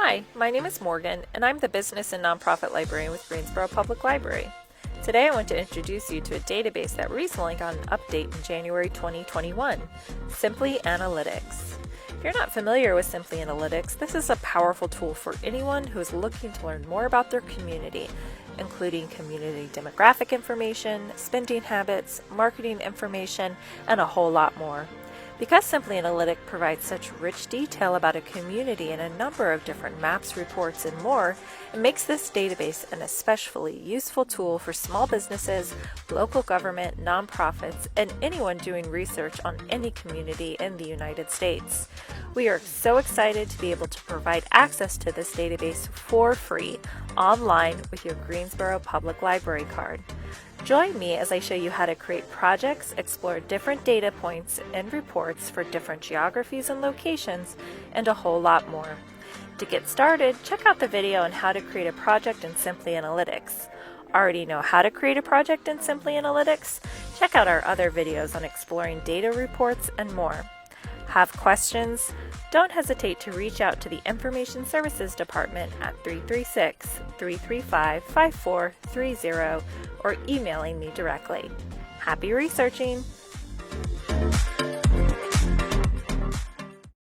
Hi, my name is Morgan, and I'm the Business and Nonprofit Librarian with Greensboro Public Library. Today I want to introduce you to a database that recently got an update in January 2021, Simply Analytics. If you're not familiar with Simply Analytics, this is a powerful tool for anyone who is looking to learn more about their community, including community demographic information, spending habits, marketing information, and a whole lot more. Because Simply Analytic provides such rich detail about a community in a number of different maps, reports, and more, it makes this database an especially useful tool for small businesses, local government, nonprofits, and anyone doing research on any community in the United States. We are so excited to be able to provide access to this database for free online with your Greensboro Public Library card. Join me as I show you how to create projects, explore different data points and reports for different geographies and locations, and a whole lot more. To get started, check out the video on how to create a project in Simply Analytics. Already know how to create a project in Simply Analytics? Check out our other videos on exploring data reports and more. Have questions? Don't hesitate to reach out to the Information Services Department at 336-335-5430 or emailing me directly. Happy researching!